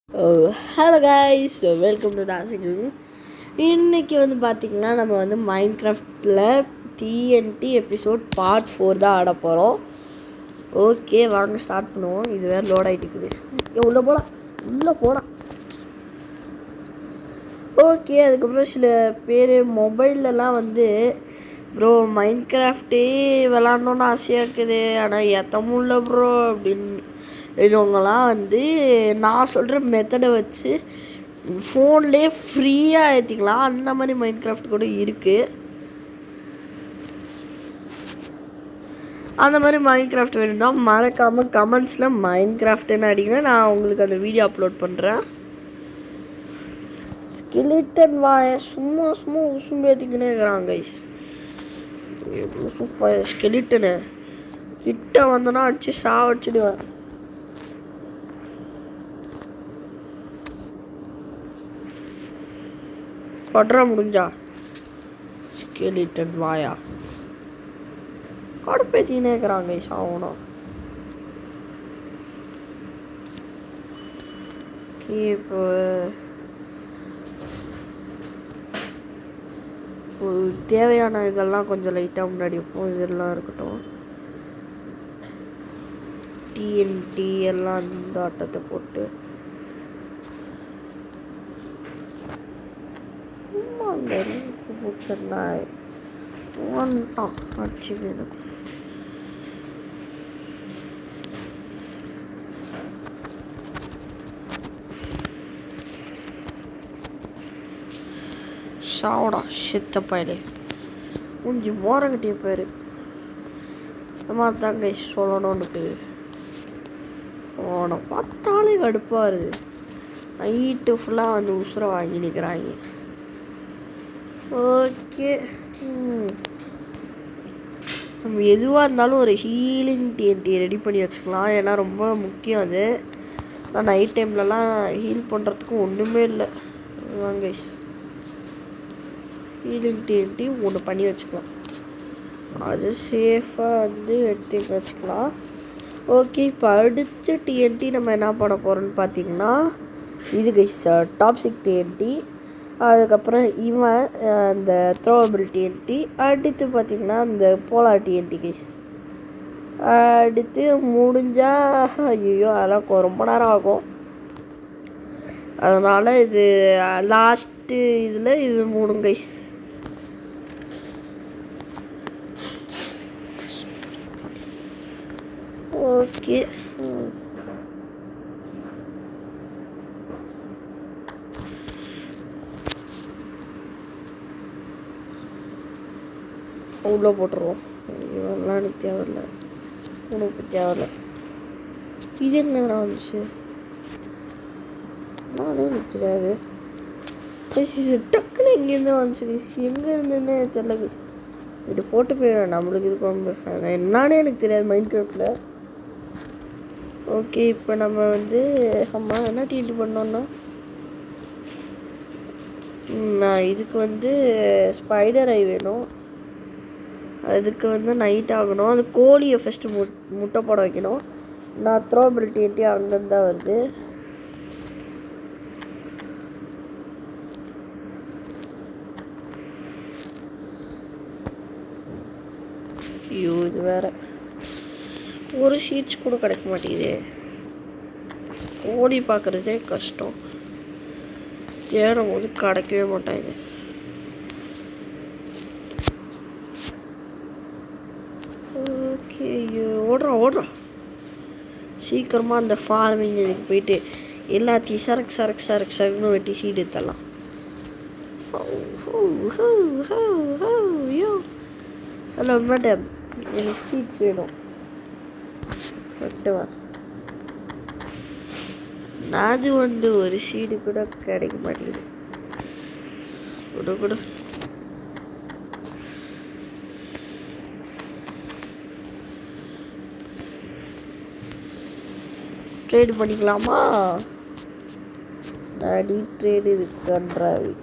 Hello guys, welcome to தாசிங். இன்றைக்கி பார்த்திங்கன்னா நம்ம மைண்ட் கிராஃப்டில் டிஎன்டி எபிசோட் பார்ட் 4 தான் ஆட போகிறோம். ஓகே, வாங்க ஸ்டார்ட் பண்ணுவோம். இது வேறு லோட் ஆகிட்டு இருக்குது. உள்ளே போகலாம். ஓகே, அதுக்கப்புறம் சில பேர் மொபைல்லலாம் ப்ரோ மைண்ட் கிராஃப்டே விளாட்ணுன்னு ஆசையாக இருக்குது, ஆனால் ஏற்ற முடியல ப்ரோ அப்படின்னு இவங்கெல்லாம் நான் சொல்கிற மெத்தடை வச்சு ஃபோன்லேயே ஃப்ரீயாக ஏற்றிக்கலாம். அந்த மாதிரி மைண்ட் கிராஃப்ட் கூட இருக்குது. அந்த மாதிரி மைண்ட் கிராஃப்ட் வேணும்னா மறக்காமல் கமெண்ட்ஸில் மைண்ட் கிராஃப்ட்னு அடிங்க. நான் உங்களுக்கு அந்த வீடியோ அப்லோட் பண்ணுறேன். ஸ்கெலிட்டன் வாய சும்மா உசும்பு ஏற்றிக்கினே இருக்கிறாங்க. எவ்வளோ சூப்பர் ஸ்கெலிட்டனு கிட்ட வந்தோன்னா அடிச்சு சாவடிச்சிடுவேன். படுறா முடிஞ்சா ஸ்கெலிட்டன் வாயா கடுப்பேத்தினே இருக்கிறாங்க. சாவணும். இப்போ தேவையான இதெல்லாம் கொஞ்சம் லைட்டாக முன்னாடி வைப்போம். இதெல்லாம் இருக்கட்டும். டிஎன்டி எல்லாம் இந்த ஆட்டத்தை போட்டு அடிச்சு வேணும். சாவடா சித்த பயலே, கொஞ்சம் மோர கட்டிய பேர். இந்த மாதிரி தான் கை சொல்லணும்னுக்கு அவனை பார்த்தாலே கடுப்பாக இருக்குது. நைட்டு ஃபுல்லாக உசுரை வாங்கி நிற்கிறாங்க. ஓகே, நம்ம எதுவாக இருந்தாலும் ஒரு ஹீலிங் டிஎன்டி ரெடி பண்ணி வச்சுக்கலாம். ஏன்னா ரொம்ப முக்கியம் அது. நான் நைட் டைம்லலாம் ஹீல் பண்ணுறதுக்கு ஒன்றுமே இல்லை. வாங்க ஹீலிங் டிஎன்டி ஒன்று பண்ணி வச்சுக்கலாம். அது சேஃபாக எடுத்து வச்சுக்கலாம். ஓகே, இப்போ அடுத்த டிஎன்டி நம்ம என்ன பண்ண போகிறோம்னு பார்த்தீங்கன்னா இது கைஸ் டாப்சிக் டிஎன்டி. அதுக்கப்புறம் இவன் அந்த த்ரோவபிள் டிஎன்டி. அடுத்து பார்த்திங்கன்னா இந்த போலார் டிஎன்டி கைஸ். அடுத்து முடிஞ்சால் ஐயோ அதெல்லாம் ரொம்ப நேரம் ஆகும். அதனால் இது லாஸ்ட்டு இதில் இது 3 கைஸ். ஓகே, உள்ளே போட்டுருவோம். இவெல்லாம் எனக்கு தேவையில்லை, உனக்கு தேவையில்லை. இது என்ன வந்துச்சு நானே எனக்கு தெரியாது. டக்குன்னு எங்கேருந்து வந்துச்சு கைஸ், எங்கே இருந்துன்னு தெரியல கைஸ். இது போட்டு போயிடும் நம்மளுக்கு. இது என்னானே எனக்கு தெரியாது மைண்ட் கிராஃப்டில். ஓகே, இப்போ நம்ம அம்மா என்ன டீட்டு பண்ணோன்னா நான் இதுக்கு ஸ்பைடர் ஐ வேணும். அதுக்கு நைட் ஆகணும். அது கோழியை ஃபஸ்ட்டு முட்டை போட வைக்கணும். நான் த்ரோபிள் டிஎன்டி அங்கேருந்து தான் வருது. ஐயோ, இது வேறு ஒரு ஷீட்ஸ் கூட கிடைக்க மாட்டேங்குது. கோழி பார்க்குறதே கஷ்டம். தேடும் போது கிடைக்கவே மாட்டாங்க. ஓகே, ஓடுறான் சீக்கிரமாக அந்த ஃபார்மிங் இதுக்கு போயிட்டு எல்லாத்தையும் சரக்குன்னு வெட்டி சீடு எடுத்துடலாம். ஹலோ மேடம், எனக்கு சீட்ஸ் வேணும். வெட்டுவா. அது ஒரு சீடு கூட கிடைக்க மாட்டேங்குது. கூட ட்ரேடு பண்ணிக்கலாமா? நாடி ட்ரேடு இது கன்றாவி.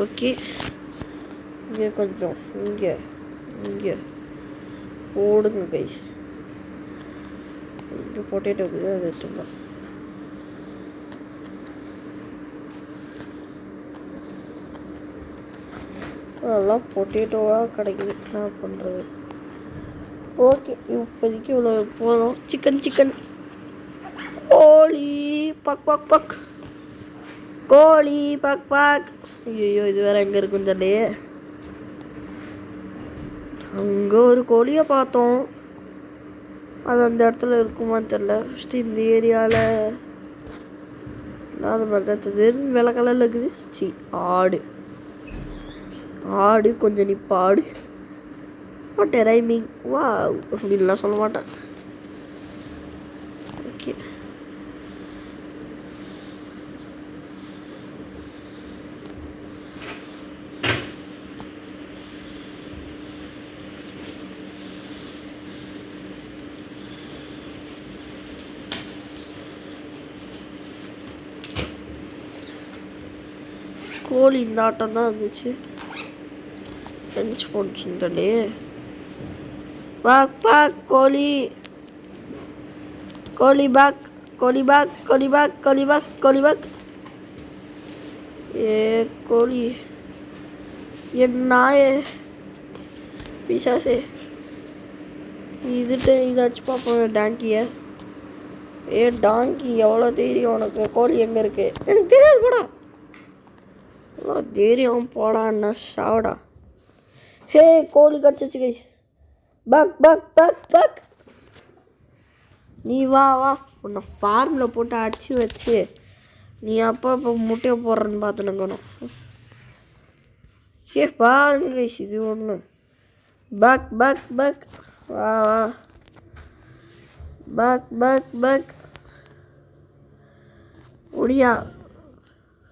ஓகே, இங்கே கொஞ்சம் இங்கே இங்கே போடுங்க கைஸ். இங்கே பொட்டேட்டோ இருக்குது, அதை எடுத்துக்கலாம். அதெல்லாம் பொட்டேட்டோவாக கிடைக்குது, என்ன பண்ணுறது. ஓகே, இப்போதைக்கு இவ்வளோ போதும். சிக்கன் கோழி பக் பக் பக், கோழி பக் பக். ஐயோ, இது வேறு எங்கே இருக்குன்னு தெரியலையே. அங்கே ஒரு கோழியை பார்த்தோம், அது அந்த இடத்துல இருக்குமான்னு தெரில. ஃபஸ்ட்டு இந்த ஏரியாவில் அது மாதிரி தான் தெரியுது. வெள்ளை கலரில் இருக்குது. ஆடு கொஞ்சம் நிப்பாடு. வாட் ரைமிங் வா அப்படின்லாம் சொல்ல மாட்டேன். ஓகே, கோழி இந்த ஆட்டம் தான் இருந்துச்சு. நினச்சி போட்டுச்சுட்டே. பாக் பாக் கோழி, கோழி பாக், கோழி பாக், கோழி பாக், கோழி பாக், கோழி பாக். ஏ கோழி, என் நாயே பிசாசே. இதாச்சும் பார்ப்போம் டாங்கியை. ஏ டாங்கி, எவ்வளோ தைரியம் உனக்கு? கோழி எங்கே இருக்கு? எனக்கு தெரியாது போடா. எவ்வளோ தைரியம் போடா, என்ன சாவடா. ஹே, கோழி கிடச்சிச்சு guys. Buck buck buck buck. நீ வா உன்னை ஃபார்மில் போட்டு அடிச்சு வச்சு நீ அப்போ முட்டையை போடுறன்னு பார்த்துனுக்கணும். ஏ பாருங்க கைஸ், இது ஒன்று. பக் பக் பக், வா buck buck buck. Odia,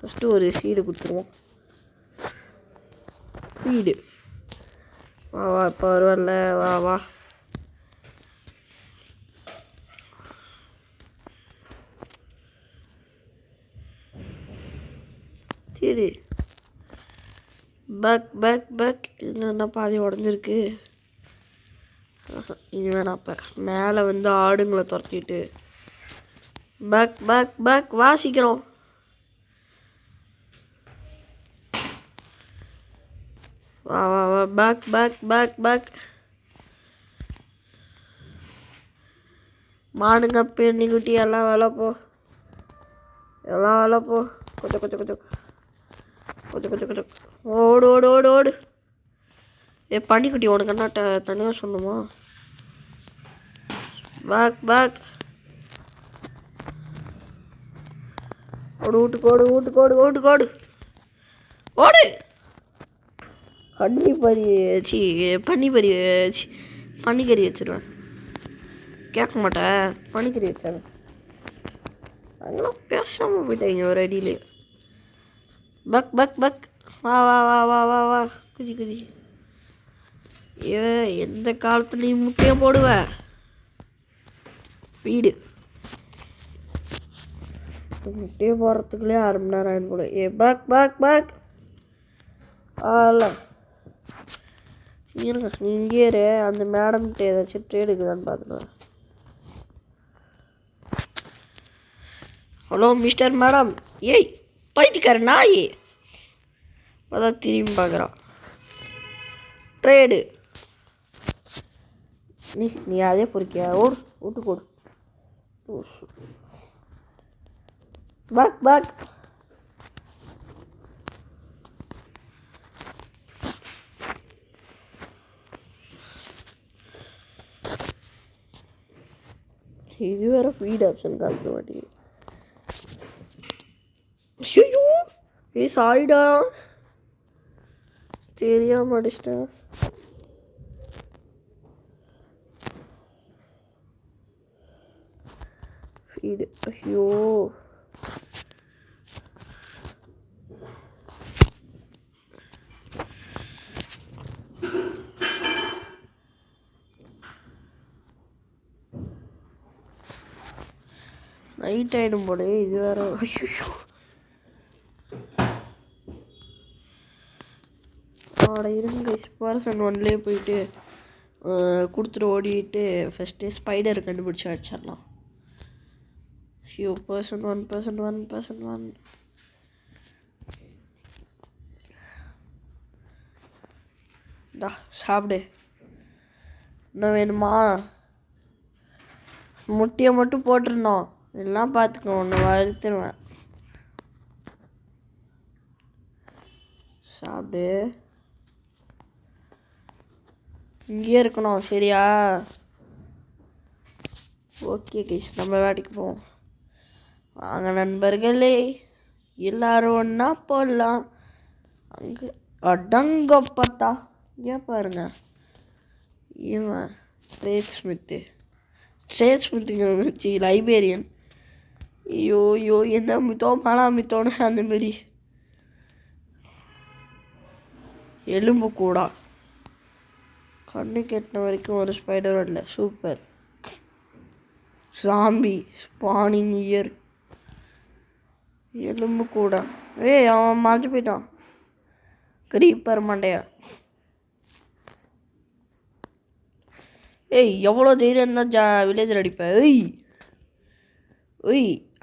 first ஒரு சீடு கொடுத்துருவோம். சீடு வா இப்போ வருவல்ல, வா. சரி, பக் பக் பக். இது என்ன பாதி உடஞ்சிருக்கு. இது வேணாம். அப்போ மேலே வந்து ஆடுங்களை துரத்திட்டு பக் பக் பக் வாசிக்கிறோம். வா பக் பக் பக் பக். மாடுங்க, பெண்ணிக்குட்டி எல்லாம் வேலை போ, எல்லாம் வேலை போ. கொஞ்சம் ஓடு. ஏ பன்னிக்குட்டி, உனக்கு என்ன தனியாக சொல்லணுமா? பேக் வீட்டுக்கு ஓடு. பன்னிக்கறி வச்சிருவேன். கேட்க மாட்டேன். பன்னிக்கறி வச்சிருவேன். அதெல்லாம் பேசாமல் போயிட்டாங்க ஒரு அடியிலே. பக் பக் பக், வா குதி. ஏ, எந்த காலத்துலையும் முட்டையை போடுவ. ஃபீடு முட்டையை போடுறதுக்குள்ளே 1/2 மணி நேரம் ஆகிடும் போல. ஏ பக் பக் பக். இருங்க, இங்கே அந்த மேடம்கிட்ட ஏதாச்சும் ட்ரேடு இருக்குதான்னு பார்த்துக்கலாம். Hello mister madam. ஏய் பைத்தியக்கார நாய், அதான் திரும்பி பார்க்குறான். ட்ரேடு நீ அதே பொறுக்கியா? வீட்டுக்கு ஓடு. பக் இது வேற ஃபீட் ஆப்ஷன் காமிக்க மாட்டேங்குது. ஐயோ, சாரிடா, தெரியாம அடிச்சிட்டேன். ஃபீடு, ஐயோ. நைட் ஆகிடும் போல. இது வேற. ஐயோ, அட இருங்க பர்சன் ஒன்லேயே போயிட்டு கொடுத்துட்டு ஓடிட்டு ஃபஸ்ட்டு ஸ்பைடர் கண்டுபிடிச்சி அடிச்சிடலாம். ஐயோ பர்சன் 1 தா சாப்பிடு. என்ன வேணுமா? முட்டையை மட்டும் போட்டிருந்தோம். எல்லாம் பார்த்துக்கோ, ஒன்று வறுத்துருவேன். சாப்பிடு. இங்கேயே இருக்கணும் சரியா? ஓகே கைஸ், நம்ம வேலைக்கு போவோம். வாங்க நண்பர்களே, எல்லாரும் ஒன்றா போடலாம். அங்கே அடங்கப்பட்டா ஏன் பாருங்க, இவன் ட்ரேட் ஸ்மித்துங்க வச்சு லைப்ரரியன். ஐயோ எந்த மித்தோன்னு அந்தமாரி எலும்பு கூடா கண்ணு கெட்டின வரைக்கும் ஒரு ஸ்பைடர் இல்லை. சூப்பர். சாம்பி ஸ்பானிங் இயர் எலும்பு கூடா. அவன் மாற்றி போயிட்டான். கிரீப்பர் மண்டையா. எவ்வளோ தைரியம் தான் வில்லேஜில் அடிப்பேன்.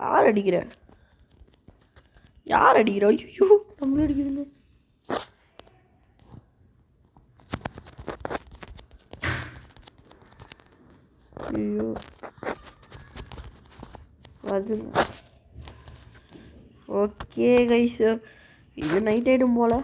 யார் அடிக்கிற? ஐயோ நம்மளே அடிக்குதுங்க. ஐயோ அதுங்க. ஓகே கைஸ், இது நைட் ஆகிடும் போல்.